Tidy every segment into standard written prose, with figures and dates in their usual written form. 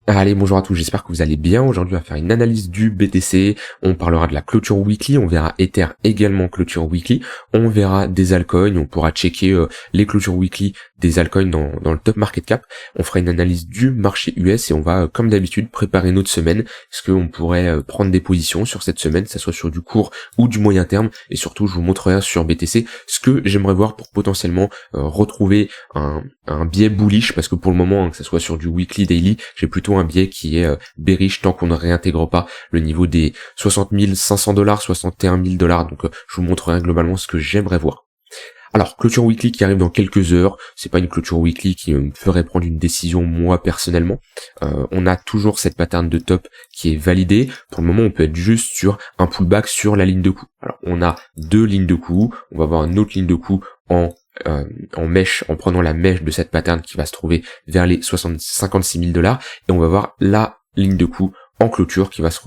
Allez, bonjour à tous, j'espère que vous allez bien. Aujourd'hui, on va faire une analyse du BTC. On parlera de la clôture weekly, on verra Ether également clôture weekly. On verra des altcoins, on pourra checker les clôtures weekly des altcoins dans le top market cap. On fera une analyse du marché US et on va, comme d'habitude, préparer notre semaine. Est-ce qu'on pourrait prendre des positions sur cette semaine, que ça soit sur du court ou du moyen terme. Et surtout, je vous montrerai sur BTC ce que j'aimerais voir pour potentiellement retrouver un biais bullish, parce que pour le moment, que ça soit sur du weekly, daily, j'ai plutôt un biais qui est bearish tant qu'on ne réintègre pas le niveau des 60 500 $, 61 000 $. Donc je vous montrerai globalement ce que j'aimerais voir. Alors, clôture weekly qui arrive dans quelques heures, c'est pas une clôture weekly qui me ferait prendre une décision moi personnellement. On a toujours cette pattern de top qui est validée. Pour le moment, on peut être juste sur un pullback sur la ligne de coup. Alors, on a deux lignes de coup, on va avoir une autre ligne de coup en mèche, en prenant la mèche de cette pattern qui va se trouver vers les 56 000 $, et on va voir la ligne de coup en clôture qui va se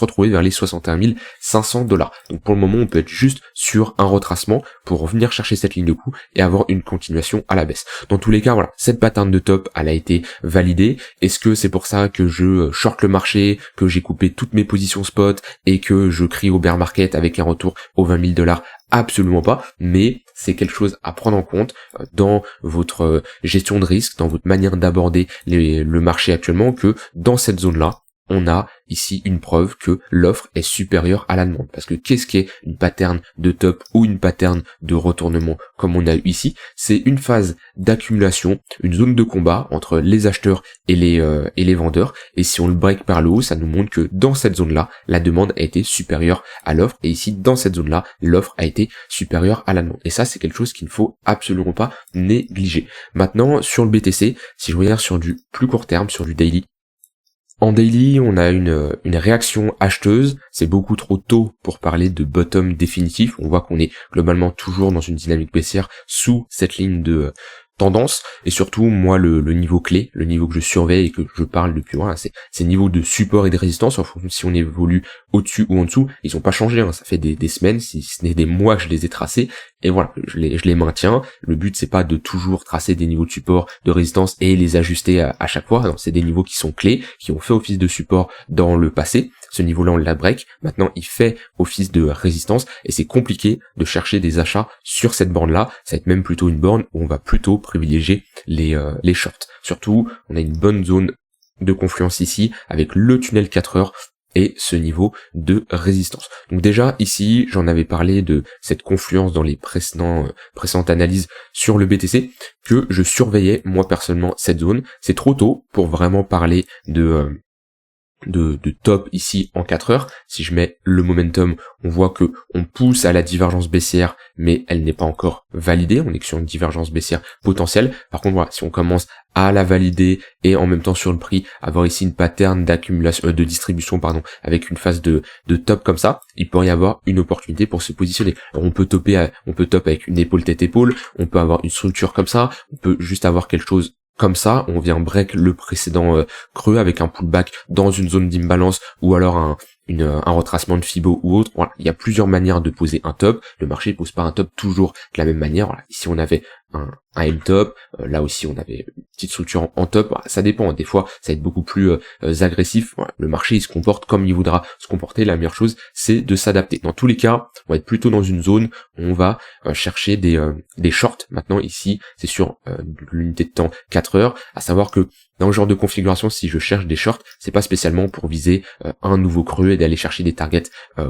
retrouver vers les 61 500 $. Donc pour le moment, on peut être juste sur un retracement pour revenir chercher cette ligne de coup et avoir une continuation à la baisse. Dans tous les cas, voilà, cette pattern de top, elle a été validée. Est-ce que c'est pour ça que je short le marché, que j'ai coupé toutes mes positions spot et que je crie au bear market avec un retour aux 20 000 $? Absolument pas, mais c'est quelque chose à prendre en compte dans votre gestion de risque, dans votre manière d'aborder le marché actuellement, que dans cette zone-là, on a ici une preuve que l'offre est supérieure à la demande. Parce que qu'est-ce qu'est une pattern de top ou une pattern de retournement comme on a eu ici? C'est une phase d'accumulation, une zone de combat entre les acheteurs et les vendeurs. Et si on le break par le haut, ça nous montre que dans cette zone-là, la demande a été supérieure à l'offre. Et ici, dans cette zone-là, l'offre a été supérieure à la demande. Et ça, c'est quelque chose qu'il ne faut absolument pas négliger. Maintenant, sur le BTC, si je regarde sur du plus court terme, sur du daily, en daily, on a une réaction acheteuse. C'est beaucoup trop tôt pour parler de bottom définitif. On voit qu'on est globalement toujours dans une dynamique baissière sous cette ligne de tendance. Et surtout, moi, le niveau clé, le niveau que je surveille et que je parle depuis loin, c'est ces niveaux de support et de résistance. En fonction si on évolue au-dessus ou en dessous, ils ont pas changé. Ça fait des semaines, si ce n'est des mois que je les ai tracés. Et voilà, je les maintiens. Le but, c'est pas de toujours tracer des niveaux de support, de résistance et les ajuster à chaque fois. Non, c'est des niveaux qui sont clés, qui ont fait office de support dans le passé. Ce niveau-là, on l'a break. Maintenant, il fait office de résistance et c'est compliqué de chercher des achats sur cette borne-là. Ça va être même plutôt une borne où on va plutôt privilégier les shorts. Surtout, on a une bonne zone de confluence ici avec le tunnel 4 heures et ce niveau de résistance. Donc déjà ici, j'en avais parlé de cette confluence dans les précédentes analyses sur le BTC, que je surveillais moi personnellement cette zone. C'est trop tôt pour vraiment parler de top ici en 4 heures. Si je mets le momentum, on voit que on pousse à la divergence baissière, mais elle n'est pas encore validée. On est que sur une divergence baissière potentielle. Par contre, voilà, si on commence à la valider et en même temps sur le prix, avoir ici une pattern d'accumulation, de distribution, avec une phase de top comme ça, il pourrait y avoir une opportunité pour se positionner. Alors, on peut top avec une épaule tête-épaule, on peut avoir une structure comme ça, on peut juste avoir quelque chose comme ça, on vient break le précédent creux avec un pullback dans une zone d'imbalance ou alors un retracement de Fibo ou autre. Voilà, il y a plusieurs manières de poser un top. Le marché pose pas un top toujours de la même manière. Voilà, ici on avait un M-top, là aussi on avait une petite structure en top. Voilà, ça dépend, des fois ça va être beaucoup plus agressif. Voilà, le marché il se comporte comme il voudra se comporter. La meilleure chose c'est de s'adapter. Dans tous les cas, on va être plutôt dans une zone où on va chercher des shorts. Maintenant ici c'est sur l'unité de temps 4 heures, à savoir que dans le genre de configuration, si je cherche des shorts, c'est pas spécialement pour viser un nouveau creux et d'aller chercher des targets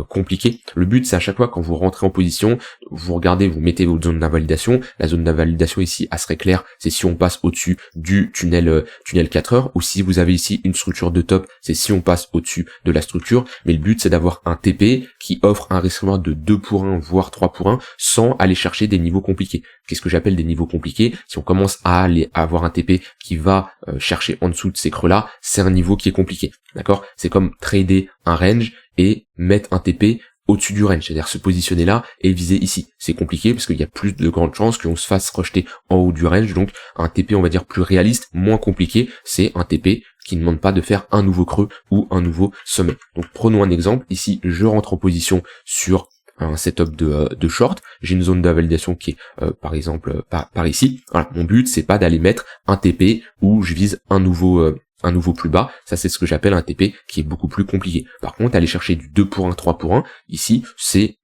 compliqués. Le but, c'est à chaque fois quand vous rentrez en position, vous regardez, vous mettez votre zone d'invalidation. La zone d'invalidation ici, elle serait claire, c'est si on passe au-dessus du tunnel 4 heures, ou si vous avez ici une structure de top, c'est si on passe au-dessus de la structure. Mais le but, c'est d'avoir un TP qui offre un risque de 2 pour 1, voire 3 pour 1, sans aller chercher des niveaux compliqués. Qu'est-ce que j'appelle des niveaux compliqués? Si on commence à avoir un TP qui va chercher en dessous de ces creux-là, c'est un niveau qui est compliqué. D'accord? C'est comme trader un range et mettre un TP au-dessus du range, c'est-à-dire se positionner là et viser ici. C'est compliqué parce qu'il y a plus de grandes chances qu'on se fasse rejeter en haut du range, donc un TP on va dire plus réaliste, moins compliqué, c'est un TP qui ne demande pas de faire un nouveau creux ou un nouveau sommet. Donc prenons un exemple, ici je rentre en position sur un setup de short, j'ai une zone de validation qui est par exemple par ici. Voilà, mon but c'est pas d'aller mettre un TP où je vise un nouveau un nouveau plus bas, ça c'est ce que j'appelle un TP qui est beaucoup plus compliqué. Par contre, aller chercher du 2 pour 1, 3 pour 1, ici, c'est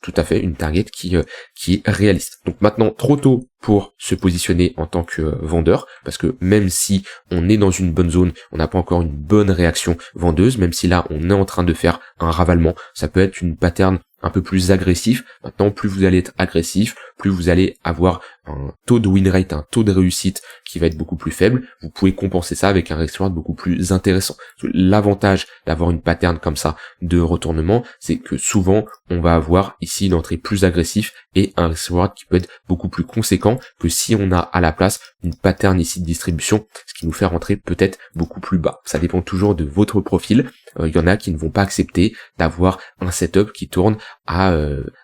tout à fait une target qui est réaliste. Donc maintenant, trop tôt pour se positionner en tant que vendeur, parce que même si on est dans une bonne zone, on n'a pas encore une bonne réaction vendeuse, même si là on est en train de faire un ravalement, ça peut être une pattern un peu plus agressif. Maintenant, plus vous allez être agressif, plus vous allez avoir un taux de win rate, un taux de réussite qui va être beaucoup plus faible. Vous pouvez compenser ça avec un risk reward beaucoup plus intéressant. L'avantage d'avoir une pattern comme ça de retournement, c'est que souvent on va avoir ici une entrée plus agressive et un risk reward qui peut être beaucoup plus conséquent que si on a à la place une pattern ici de distribution, ce qui nous fait rentrer peut-être beaucoup plus bas. Ça dépend toujours de votre profil. Il y en a qui ne vont pas accepter d'avoir un setup qui tourne à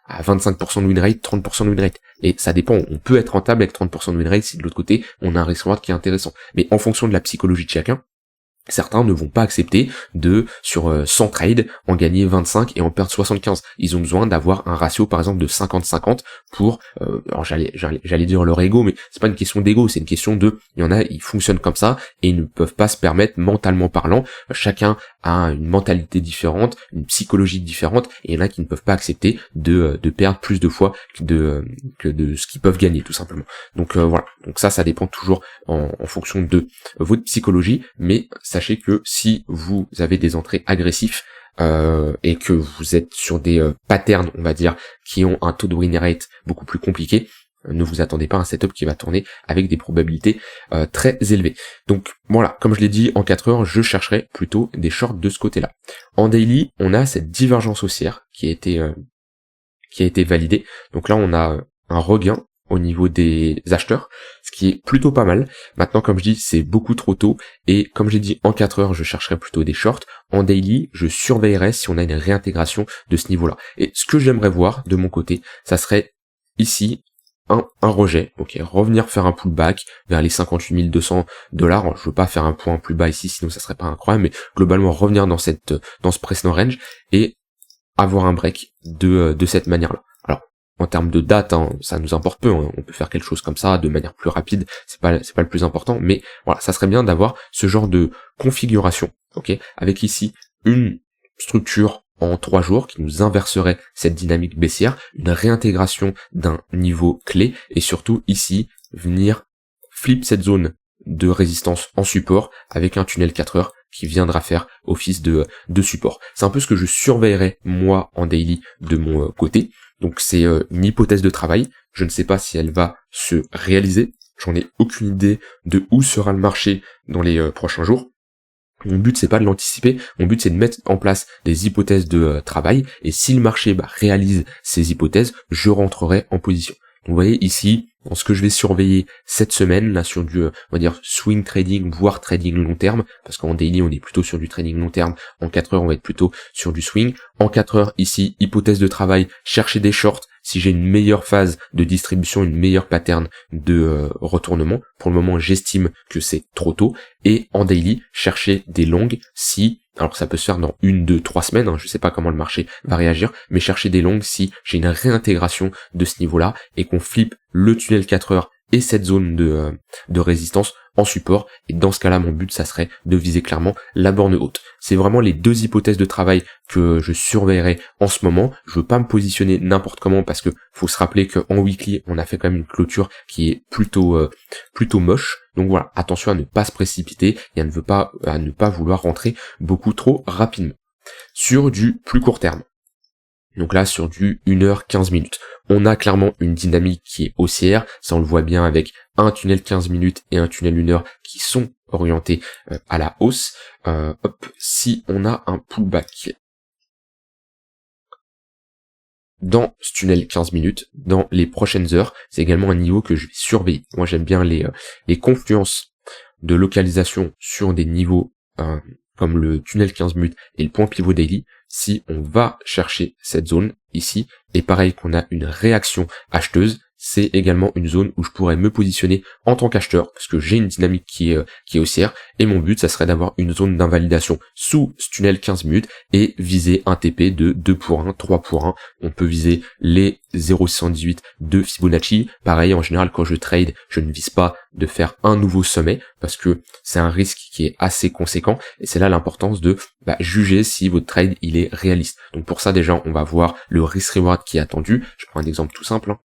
25% de win rate, 30% de win rate. Et ça dépend, on peut être rentable avec 30% de win rate si de l'autre côté on a un risk reward qui est intéressant. Mais en fonction de la psychologie de chacun, certains ne vont pas accepter de, sur 100 trades, en gagner 25 et en perdre 75. Ils ont besoin d'avoir un ratio, par exemple, de 50-50 pour, alors j'allais dire leur ego, mais c'est pas une question d'ego, c'est une question de, il y en a, ils fonctionnent comme ça, et ils ne peuvent pas se permettre, mentalement parlant, chacun a une mentalité différente, une psychologie différente, et il y en a qui ne peuvent pas accepter de perdre plus de fois que de ce qu'ils peuvent gagner, tout simplement. Donc voilà, donc ça dépend toujours en fonction de votre psychologie, mais sachez que si vous avez des entrées agressives et que vous êtes sur des patterns, on va dire, qui ont un taux de win rate beaucoup plus compliqué, ne vous attendez pas à un setup qui va tourner avec des probabilités très élevées. Donc voilà, comme je l'ai dit, en 4 heures, je chercherai plutôt des shorts de ce côté-là. En daily, on a cette divergence haussière qui a été validée. Donc là, on a un regain au niveau des acheteurs, ce qui est plutôt pas mal. Maintenant, comme je dis, c'est beaucoup trop tôt, et comme j'ai dit, en 4 heures, je chercherai plutôt des shorts. En daily, je surveillerai si on a une réintégration de ce niveau-là. Et ce que j'aimerais voir, de mon côté, ça serait ici, un rejet, ok, revenir faire un pullback vers les 58 200 $. Je veux pas faire un point plus bas ici, sinon ça serait pas incroyable, mais globalement, revenir dans ce précédent range, et avoir un break de cette manière-là. Alors, en termes de date, hein, ça nous importe peu, hein. On peut faire quelque chose comme ça de manière plus rapide, c'est pas le plus important, mais voilà, ça serait bien d'avoir ce genre de configuration, ok, avec ici une structure en 3 jours qui nous inverserait cette dynamique baissière, une réintégration d'un niveau clé, et surtout ici, venir flip cette zone de résistance en support avec un tunnel 4 heures qui viendra faire office de support. C'est un peu ce que je surveillerai moi en daily de mon côté. Donc c'est une hypothèse de travail, je ne sais pas si elle va se réaliser, j'en ai aucune idée de où sera le marché dans les prochains jours. Mon but c'est pas de l'anticiper, mon but c'est de mettre en place des hypothèses de travail, et si le marché réalise ces hypothèses, je rentrerai en position. Donc vous voyez ici, dans ce que je vais surveiller cette semaine, là sur du, on va dire, swing trading, voire trading long terme, parce qu'en daily on est plutôt sur du trading long terme, en 4 heures on va être plutôt sur du swing. En 4 heures ici, hypothèse de travail, chercher des shorts, si j'ai une meilleure phase de distribution, une meilleure pattern de retournement. Pour le moment j'estime que c'est trop tôt, et en daily, chercher des longs si, alors ça peut se faire dans 1, 2, 3 semaines, hein, je sais pas comment le marché va réagir, mais chercher des longs si j'ai une réintégration de ce niveau-là et qu'on flippe le tunnel 4 heures et cette zone de résistance en support, et dans ce cas-là mon but ça serait de viser clairement la borne haute. C'est vraiment les deux hypothèses de travail que je surveillerai en ce moment. Je veux pas me positionner n'importe comment, parce que faut se rappeler qu'en weekly on a fait quand même une clôture qui est plutôt moche. Donc voilà, attention à ne pas se précipiter et à ne pas vouloir rentrer beaucoup trop rapidement. Sur du plus court terme, donc là sur du 1 heure 15 minutes, on a clairement une dynamique qui est haussière, ça on le voit bien avec un tunnel 15 minutes et un tunnel 1 heure qui sont orientés à la hausse. Si on a un pullback dans ce tunnel 15 minutes, dans les prochaines heures, c'est également un niveau que je vais surveiller. Moi j'aime bien les confluences de localisation sur des niveaux comme le tunnel 15 minutes et le point pivot daily. Si on va chercher cette zone ici, et pareil qu'on a une réaction acheteuse, c'est également une zone où je pourrais me positionner en tant qu'acheteur, parce que j'ai une dynamique qui est haussière, et mon but, ça serait d'avoir une zone d'invalidation sous ce tunnel 15 minutes, et viser un TP de 2 pour 1, 3 pour 1, on peut viser les 0,618 de Fibonacci. Pareil, en général, quand je trade, je ne vise pas de faire un nouveau sommet, parce que c'est un risque qui est assez conséquent, et c'est là l'importance de juger si votre trade il est réaliste. Donc pour ça, déjà, on va voir le risk-reward qui est attendu. Je prends un exemple tout simple, hein.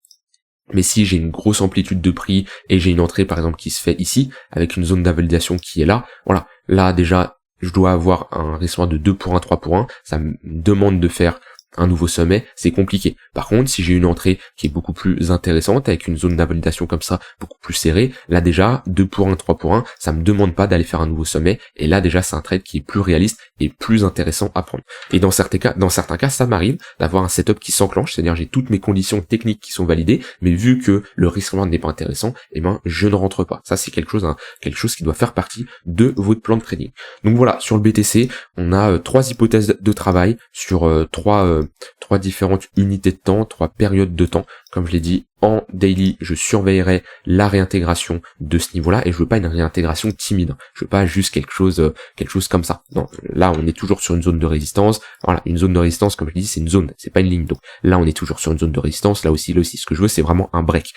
Mais si j'ai une grosse amplitude de prix et j'ai une entrée par exemple qui se fait ici, avec une zone d'invalidation qui est là, voilà, là déjà je dois avoir un risk-reward de 2 pour 1, 3 pour 1, ça me demande de faire un nouveau sommet, c'est compliqué. Par contre, si j'ai une entrée qui est beaucoup plus intéressante, avec une zone d'invalidation comme ça, beaucoup plus serrée, là déjà, 2 pour 1, 3 pour 1, ça me demande pas d'aller faire un nouveau sommet, et là déjà c'est un trade qui est plus réaliste et plus intéressant à prendre. Et dans certains cas, ça m'arrive d'avoir un setup qui s'enclenche, c'est-à-dire j'ai toutes mes conditions techniques qui sont validées, mais vu que le risk-reward n'est pas intéressant, eh ben je ne rentre pas. Ça c'est quelque chose qui doit faire partie de votre plan de trading. Donc voilà, sur le BTC, on a 3 hypothèses de travail sur 3 différentes unités de temps, 3 périodes de temps. Comme je l'ai dit, en daily, je surveillerai la réintégration de ce niveau-là, et je veux pas une réintégration timide. Je veux pas juste quelque chose comme ça. Non, là, on est toujours sur une zone de résistance. Voilà, une zone de résistance, comme je l'ai dit, c'est une zone, c'est pas une ligne. Donc là, on est toujours sur une zone de résistance. Là aussi, ce que je veux, c'est vraiment un break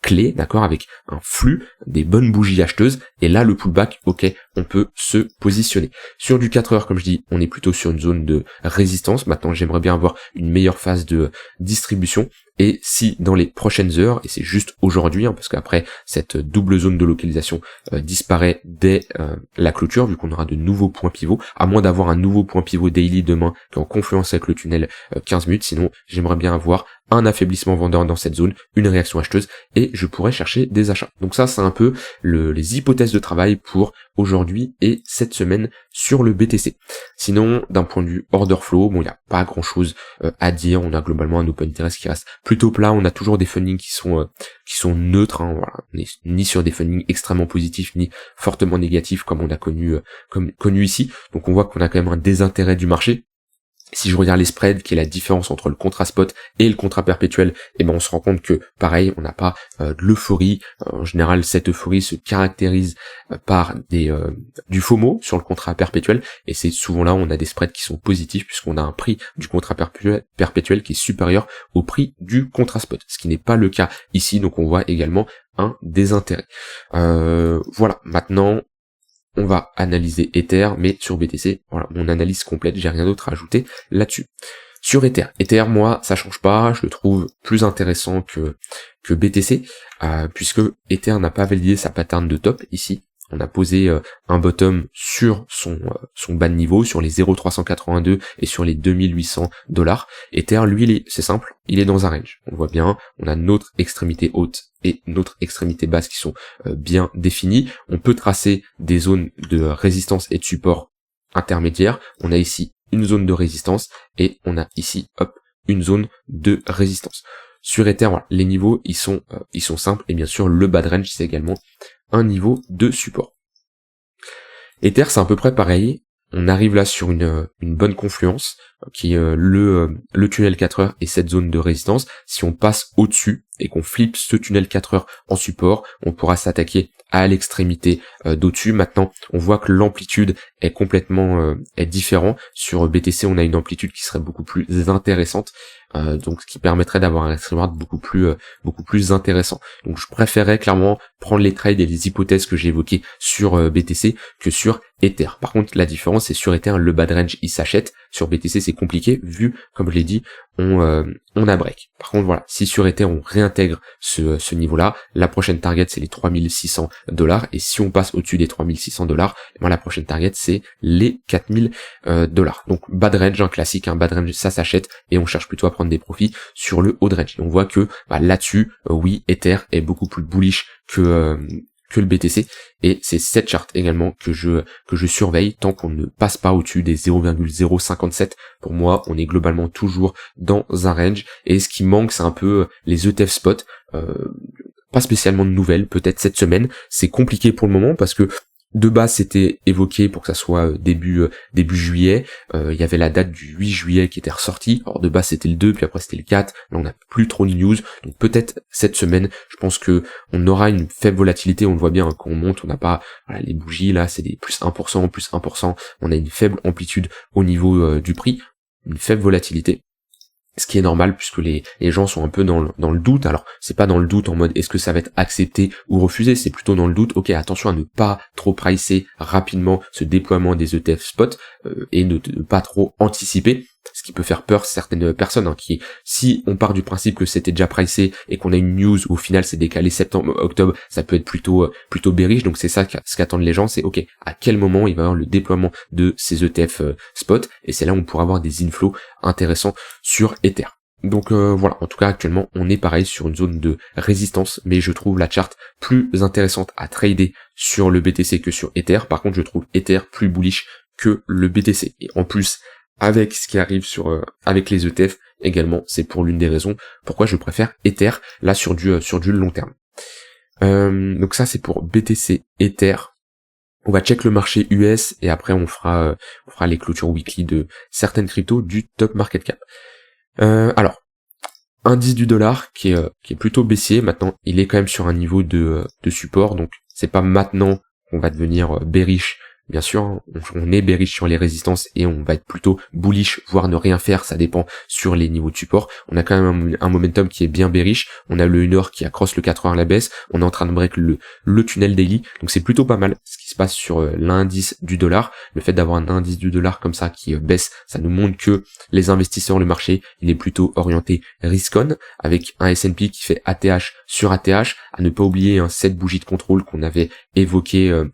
clé, d'accord, avec un flux, des bonnes bougies acheteuses, et là le pullback, ok, on peut se positionner. Sur du 4 heures, comme je dis, on est plutôt sur une zone de résistance. Maintenant, j'aimerais bien avoir une meilleure phase de distribution, et si dans les prochaines heures, et c'est juste aujourd'hui, hein, parce qu'après cette double zone de localisation disparaît dès la clôture, vu qu'on aura de nouveaux points pivots, à moins d'avoir un nouveau point pivot daily demain qui est en confluence avec le tunnel 15 minutes, sinon j'aimerais bien avoir un affaiblissement vendeur dans cette zone, une réaction acheteuse, et je pourrais chercher des achats. Donc ça, c'est un peu les hypothèses de travail pour aujourd'hui et cette semaine sur le BTC. Sinon, d'un point de vue order flow, bon, il n'y a pas grand chose à dire. On a globalement un open interest qui reste plutôt plat. On a toujours des fundings qui sont neutres, hein, voilà. On n'est ni sur des fundings extrêmement positifs ni fortement négatifs comme on a connu ici. Donc on voit qu'on a quand même un désintérêt du marché. Si je regarde les spreads, qui est la différence entre le contrat spot et le contrat perpétuel, eh ben on se rend compte que pareil, on n'a pas de l'euphorie. En général, cette euphorie se caractérise par du FOMO sur le contrat perpétuel, et c'est souvent là où on a des spreads qui sont positifs, puisqu'on a un prix du contrat perpétuel qui est supérieur au prix du contrat spot, ce qui n'est pas le cas ici. Donc on voit également un désintérêt. Voilà, maintenant on va analyser Ether, mais sur BTC, voilà, mon analyse complète, j'ai rien d'autre à ajouter là-dessus. Sur Ether, moi, ça change pas, je le trouve plus intéressant que BTC, puisque Ether n'a pas validé sa pattern de top ici. On a posé un bottom sur son bas de niveau, sur les 0,382 et sur les $2800. Ether, lui, c'est simple, il est dans un range. On voit bien, on a notre extrémité haute et notre extrémité basse qui sont bien définies. On peut tracer des zones de résistance et de support intermédiaires. On a ici une zone de résistance et on a ici, une zone de résistance. Sur Ether, voilà, les niveaux, ils sont simples, et bien sûr, le bas de range, c'est également un niveau de support. Ether, c'est à peu près pareil. On arrive là sur une bonne confluence, qui est le tunnel 4 heures et cette zone de résistance. Si on passe au-dessus et qu'on flippe ce tunnel 4 heures en support, on pourra s'attaquer à l'extrémité d'au-dessus. Maintenant, on voit que l'amplitude est complètement différente. Sur BTC, on a une amplitude qui serait beaucoup plus intéressante, donc ce qui permettrait d'avoir un risk-reward beaucoup plus intéressant. Donc je préférais clairement prendre les trades et les hypothèses que j'ai évoquées sur BTC que sur Ether. Par contre, la différence, c'est sur Ether, le bad range il s'achète. Sur BTC, c'est compliqué vu, comme je l'ai dit, on a break. Par contre, voilà, si sur Ether on réintègre ce niveau-là, la prochaine target c'est les $3600, et si on passe au-dessus des $3600, ben la prochaine target c'est les $4000. Donc bad range, un classique, bad range ça s'achète, et on cherche plutôt à prendre des profits sur le haut de range. Et on voit que là-dessus, oui, Ether est beaucoup plus bullish que le BTC, et c'est cette charte également que je surveille tant qu'on ne passe pas au-dessus des 0,057. Pour moi, on est globalement toujours dans un range, et ce qui manque, c'est un peu les ETF spot, pas spécialement de nouvelles, peut-être cette semaine, c'est compliqué pour le moment parce que De base, c'était évoqué pour que ça soit début juillet. Il y avait la date du 8 juillet qui était ressortie. Alors de base, c'était le 2, puis après c'était le 4. Là, on n'a plus trop de news. Donc peut-être cette semaine, je pense que on aura une faible volatilité. On le voit bien hein, quand on monte, on n'a pas les bougies là, c'est des plus 1%, plus 1%. On a une faible amplitude au niveau du prix, une faible volatilité. Ce qui est normal puisque les gens sont un peu dans le doute. Alors c'est pas dans le doute en mode est-ce que ça va être accepté ou refusé, c'est plutôt dans le doute, ok attention à ne pas trop pricer rapidement ce déploiement des ETF spot et ne pas trop anticiper, ce qui peut faire peur à certaines personnes hein, qui si on part du principe que c'était déjà pricé et qu'on a une news où au final c'est décalé septembre-octobre, ça peut être plutôt bearish. Donc c'est ça ce qu'attendent les gens, c'est ok à quel moment il va y avoir le déploiement de ces ETF spot, et c'est là où on pourra avoir des inflows intéressants sur Ether. Donc voilà, en tout cas actuellement on est pareil sur une zone de résistance, mais je trouve la charte plus intéressante à trader sur le BTC que sur Ether. Par contre je trouve Ether plus bullish que le BTC, et en plus avec ce qui arrive avec les ETF également, c'est pour l'une des raisons pourquoi je préfère Ether là sur du long terme. Donc ça c'est pour BTC Ether. On va check le marché US et après on fera les clôtures weekly de certaines cryptos du top market cap. Alors indice du dollar qui est plutôt baissier maintenant, il est quand même sur un niveau de support, donc c'est pas maintenant qu'on va devenir bearish. Bien sûr, hein, on est bearish sur les résistances et on va être plutôt bullish, voire ne rien faire, ça dépend sur les niveaux de support. On a quand même un momentum qui est bien bearish, on a le 1 heure qui accroche le 4 heures à la baisse, on est en train de break le tunnel daily, donc c'est plutôt pas mal ce qui se passe sur l'indice du dollar. Le fait d'avoir un indice du dollar comme ça qui baisse, ça nous montre que les investisseurs, le marché, il est plutôt orienté risk-on, avec un S&P qui fait ATH sur ATH, à ne pas oublier cette bougie de contrôle qu'on avait évoqué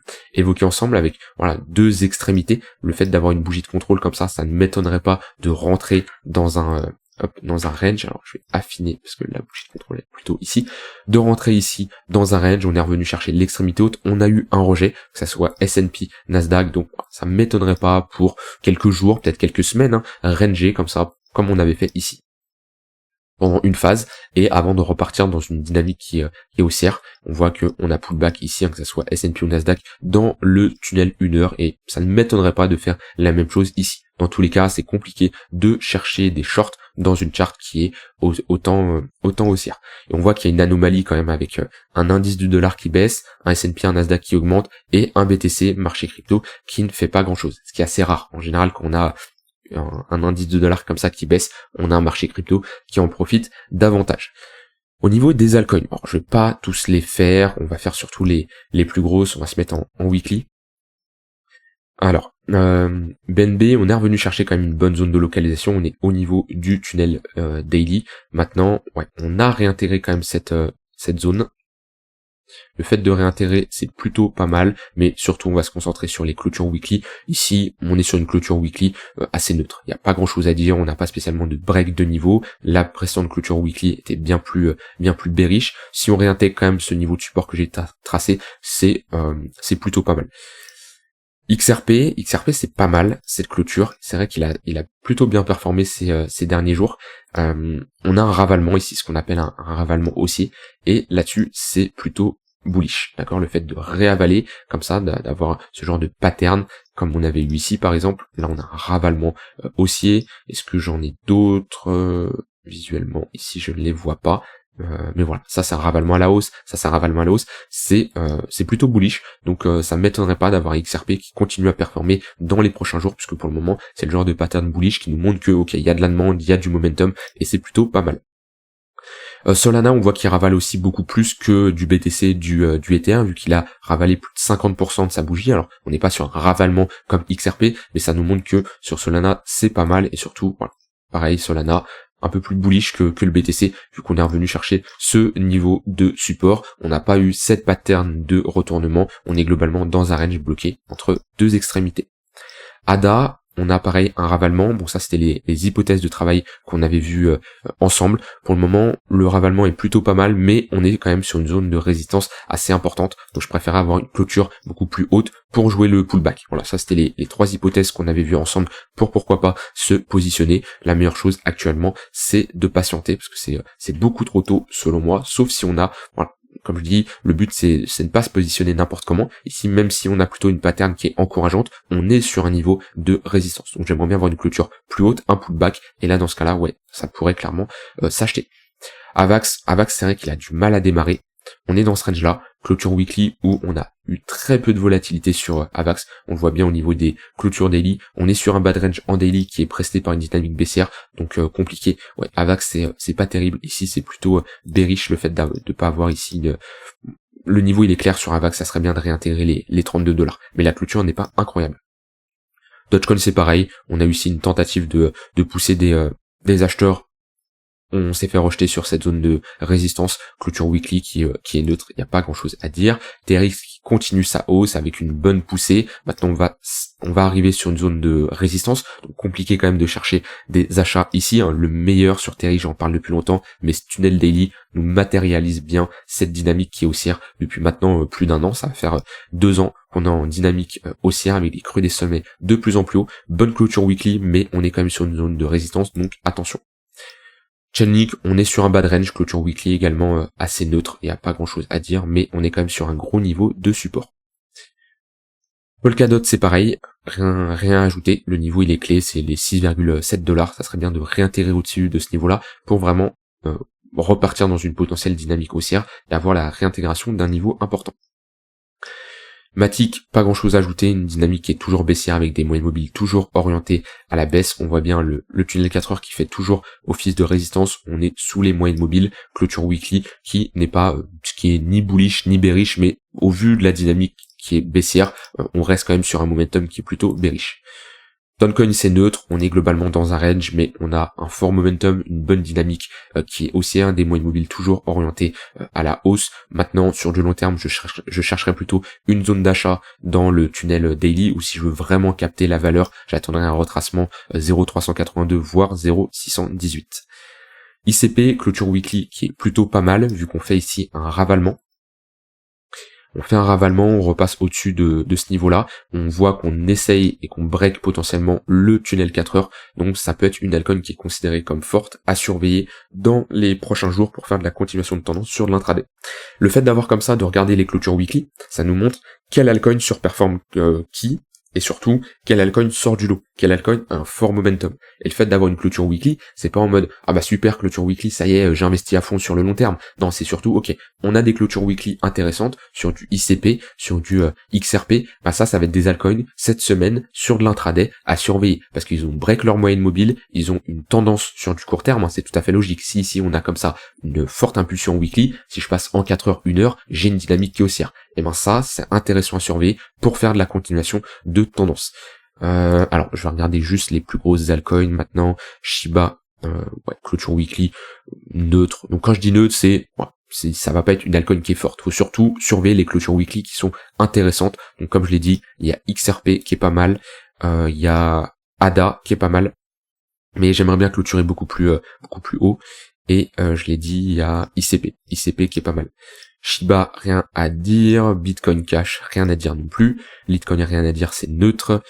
ensemble avec voilà, deux extrémités. Le fait d'avoir une bougie de contrôle comme ça ne m'étonnerait pas de rentrer dans un range. Alors je vais affiner parce que la bougie de contrôle est plutôt ici. De rentrer ici dans un range, on est revenu chercher l'extrémité haute, on a eu un rejet, que ça soit S&P, Nasdaq, donc ça m'étonnerait pas pour quelques jours, peut-être quelques semaines, ranger comme ça, comme on avait fait ici pendant une phase, et avant de repartir dans une dynamique qui est haussière. On voit que on a pullback ici, que ça soit S&P ou Nasdaq, dans le tunnel 1 heure, et ça ne m'étonnerait pas de faire la même chose ici. Dans tous les cas, c'est compliqué de chercher des shorts dans une charte qui est autant haussière. Et on voit qu'il y a une anomalie quand même avec un indice du dollar qui baisse, un S&P, un Nasdaq qui augmente, et un BTC, marché crypto, qui ne fait pas grand-chose. Ce qui est assez rare. En général, quand on a un indice de dollar comme ça qui baisse, on a un marché crypto qui en profite davantage. Au niveau des altcoins, alors je vais pas tous les faire, on va faire surtout les plus grosses, on va se mettre en weekly. Alors, BNB, on est revenu chercher quand même une bonne zone de localisation, on est au niveau du tunnel daily. Maintenant, ouais, on a réintégré quand même cette zone. Le fait de réintégrer, c'est plutôt pas mal, mais surtout on va se concentrer sur les clôtures weekly. Ici, on est sur une clôture weekly assez neutre. Il n'y a pas grand chose à dire, on n'a pas spécialement de break de niveau. La précédente clôture weekly était bien plus bearish. Si on réintègre quand même ce niveau de support que j'ai tracé, c'est plutôt pas mal. XRP c'est pas mal cette clôture. C'est vrai qu'il a plutôt bien performé ces derniers jours. On a un ravalement ici, ce qu'on appelle un ravalement haussier, et là-dessus c'est plutôt bullish, d'accord, le fait de réavaler comme ça, d'avoir ce genre de pattern comme on avait eu ici par exemple. Là on a un ravalement haussier. Est-ce que j'en ai d'autres visuellement ici? Je ne les vois pas. Mais voilà, ça c'est un ravalement à la hausse, ça c'est un ravalement à la hausse, c'est plutôt bullish, donc ça m'étonnerait pas d'avoir XRP qui continue à performer dans les prochains jours, puisque pour le moment c'est le genre de pattern bullish qui nous montre que ok, il y a de la demande, il y a du momentum, et c'est plutôt pas mal. Solana, on voit qu'il ravale aussi beaucoup plus que du BTC, du Ether, vu qu'il a ravalé plus de 50% de sa bougie. Alors on n'est pas sur un ravalement comme XRP, mais ça nous montre que sur Solana c'est pas mal, et surtout voilà, pareil, Solana un peu plus bullish que le BTC, vu qu'on est revenu chercher ce niveau de support. On n'a pas eu cette pattern de retournement, on est globalement dans un range bloqué entre deux extrémités. ADA, on a pareil un ravalement. Bon, ça c'était les hypothèses de travail qu'on avait vues ensemble. Pour le moment, le ravalement est plutôt pas mal, mais on est quand même sur une zone de résistance assez importante, donc je préfère avoir une clôture beaucoup plus haute pour jouer le pullback. Voilà, ça c'était les trois hypothèses qu'on avait vues ensemble pour pourquoi pas se positionner. La meilleure chose actuellement, c'est de patienter, parce que c'est beaucoup trop tôt selon moi, sauf si on a voilà, comme je dis, le but c'est ne pas se positionner n'importe comment. Ici, même si on a plutôt une pattern qui est encourageante, on est sur un niveau de résistance. Donc j'aimerais bien avoir une clôture plus haute, un pullback, et là dans ce cas-là, ouais, ça pourrait clairement s'acheter. Avax, c'est vrai qu'il a du mal à démarrer. On est dans ce range là, clôture weekly où on a eu très peu de volatilité sur Avax, on le voit bien au niveau des clôtures daily, on est sur un bad range en daily qui est presté par une dynamique baissière, donc compliqué. Ouais, Avax c'est pas terrible, ici c'est plutôt bearish le fait de pas avoir ici le niveau il est clair sur Avax, ça serait bien de réintégrer les $32, mais la clôture n'est pas incroyable. Dogecoin c'est pareil, on a eu ici une tentative de pousser des acheteurs. On s'est fait rejeter sur cette zone de résistance, clôture weekly qui est neutre, il n'y a pas grand chose à dire. TRX qui continue sa hausse avec une bonne poussée. Maintenant on va arriver sur une zone de résistance, donc compliqué quand même de chercher des achats ici. Le meilleur sur TRX, j'en parle depuis longtemps, mais ce tunnel daily nous matérialise bien cette dynamique qui est haussière depuis maintenant plus d'un an. Ça va faire 2 ans qu'on est en dynamique haussière avec des creux des sommets de plus en plus haut. Bonne clôture weekly, mais on est quand même sur une zone de résistance, donc attention. Chainlink, on est sur un bad range, clôture weekly également assez neutre, il n'y a pas grand chose à dire, mais on est quand même sur un gros niveau de support. Polkadot c'est pareil, rien à ajouter, le niveau il est clé, c'est les $6,7, ça serait bien de réintégrer au-dessus de ce niveau-là pour vraiment repartir dans une potentielle dynamique haussière et avoir la réintégration d'un niveau important. Matic, pas grand chose à ajouter, une dynamique qui est toujours baissière avec des moyennes mobiles toujours orientées à la baisse. On voit bien le tunnel 4 heures qui fait toujours office de résistance. On est sous les moyennes mobiles, clôture weekly qui n'est pas, qui est ni bullish ni bearish, mais au vu de la dynamique qui est baissière, on reste quand même sur un momentum qui est plutôt bearish. Toncoin c'est neutre, on est globalement dans un range, mais on a un fort momentum, une bonne dynamique qui est haussière, des moyennes mobiles toujours orientées à la hausse. Maintenant, sur du long terme, je chercherai plutôt une zone d'achat dans le tunnel daily, ou si je veux vraiment capter la valeur, j'attendrai un retracement 0,382 voire 0,618. ICP, clôture weekly qui est plutôt pas mal, vu qu'on fait ici un ravalement. On fait un ravalement, on repasse au-dessus de ce niveau-là, on voit qu'on essaye et qu'on break potentiellement le tunnel 4 heures, donc ça peut être une altcoin qui est considérée comme forte à surveiller dans les prochains jours pour faire de la continuation de tendance sur l'intraday. Le fait d'avoir comme ça, de regarder les clôtures weekly, ça nous montre quelle altcoin surperforme qui, et surtout, quel altcoin sort du lot, quel altcoin a un fort momentum. Et le fait d'avoir une clôture weekly, c'est pas en mode « Ah bah super, clôture weekly, ça y est, j'investis à fond sur le long terme ». Non, c'est surtout, ok, on a des clôtures weekly intéressantes sur du ICP, sur du XRP, bah ça va être des altcoins cette semaine sur de l'intraday à surveiller, parce qu'ils ont break leur moyenne mobile, ils ont une tendance sur du court terme, c'est tout à fait logique. Si ici on a comme ça une forte impulsion weekly, si je passe en 4 heures, 1 heure, j'ai une dynamique qui est haussière. Et ben ça, c'est intéressant à surveiller pour faire de la continuation de tendance. Alors, je vais regarder juste les plus grosses altcoins maintenant. Shiba, clôture weekly, neutre. Donc quand je dis neutre, ça va pas être une altcoin qui est forte. Faut surtout surveiller les clôtures weekly qui sont intéressantes. Donc comme je l'ai dit, il y a XRP qui est pas mal, il y a ADA qui est pas mal, mais j'aimerais bien clôturer beaucoup plus haut. Et je l'ai dit, il y a ICP qui est pas mal. Shiba, rien à dire. Bitcoin Cash, rien à dire non plus. Litecoin, rien à dire, c'est neutre.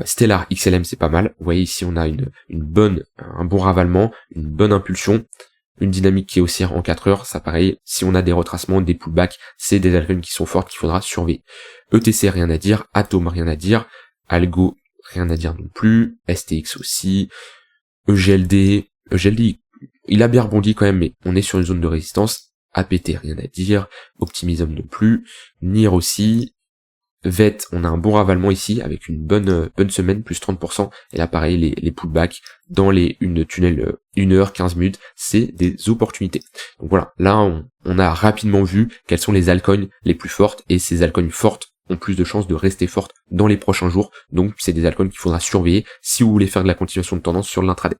Stellar XLM, c'est pas mal. Vous voyez ici, on a un bon ravalement, une bonne impulsion, une dynamique qui est haussière en 4 heures. Ça pareil, si on a des retracements, des pullbacks, c'est des altcoins qui sont fortes qu'il faudra surveiller. ETC, rien à dire. Atom, rien à dire. Algo, rien à dire non plus. STX aussi. EGLD, il a bien rebondi quand même, mais on est sur une zone de résistance. APT, rien à dire. Optimism non plus. NIR aussi. VET, on a un bon ravalement ici, avec une bonne semaine, plus 30%. Et là, pareil, les pullbacks dans une tunnel 1 heure, 15 minutes, c'est des opportunités. Donc voilà, là, on a rapidement vu quelles sont les altcoins les plus fortes, et ces altcoins fortes ont plus de chances de rester fortes dans les prochains jours. Donc, c'est des altcoins qu'il faudra surveiller si vous voulez faire de la continuation de tendance sur l'intraday.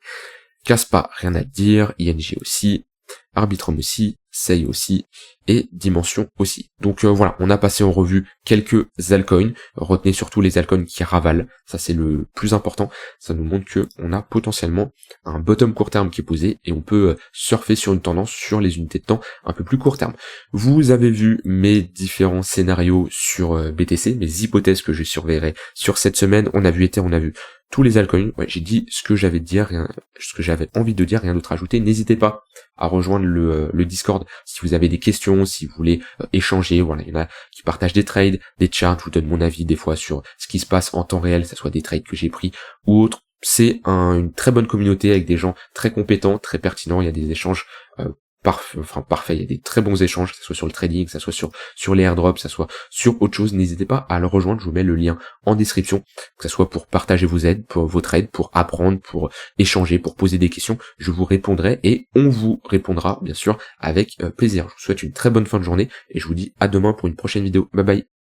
Caspa, rien à dire. ING aussi. Arbitrum aussi, Sei aussi, et Dimension aussi. Donc voilà, on a passé en revue quelques altcoins. Retenez surtout les altcoins qui ravalent, ça c'est le plus important. Ça nous montre que on a potentiellement un bottom court terme qui est posé, et on peut surfer sur une tendance sur les unités de temps un peu plus court terme. Vous avez vu mes différents scénarios sur BTC, mes hypothèses que je surveillerai sur cette semaine. On a vu tous les altcoins. Ouais, j'ai dit ce que j'avais envie de dire, rien d'autre à ajouter. N'hésitez pas à rejoindre le Discord si vous avez des questions, si vous voulez échanger. Voilà, il y en a qui partagent des trades, des charts, je vous donne mon avis des fois sur ce qui se passe en temps réel, que ce soit des trades que j'ai pris ou autres. C'est une très bonne communauté avec des gens très compétents, très pertinents. Il y a des échanges parfait, il y a des très bons échanges, que ce soit sur le trading, que ce soit sur les airdrops, que ce soit sur autre chose. N'hésitez pas à le rejoindre, je vous mets le lien en description, que ce soit pour partager vos aides, pour vos trades, pour apprendre, pour échanger, pour poser des questions. Je vous répondrai et on vous répondra bien sûr avec plaisir. Je vous souhaite une très bonne fin de journée et je vous dis à demain pour une prochaine vidéo. Bye bye.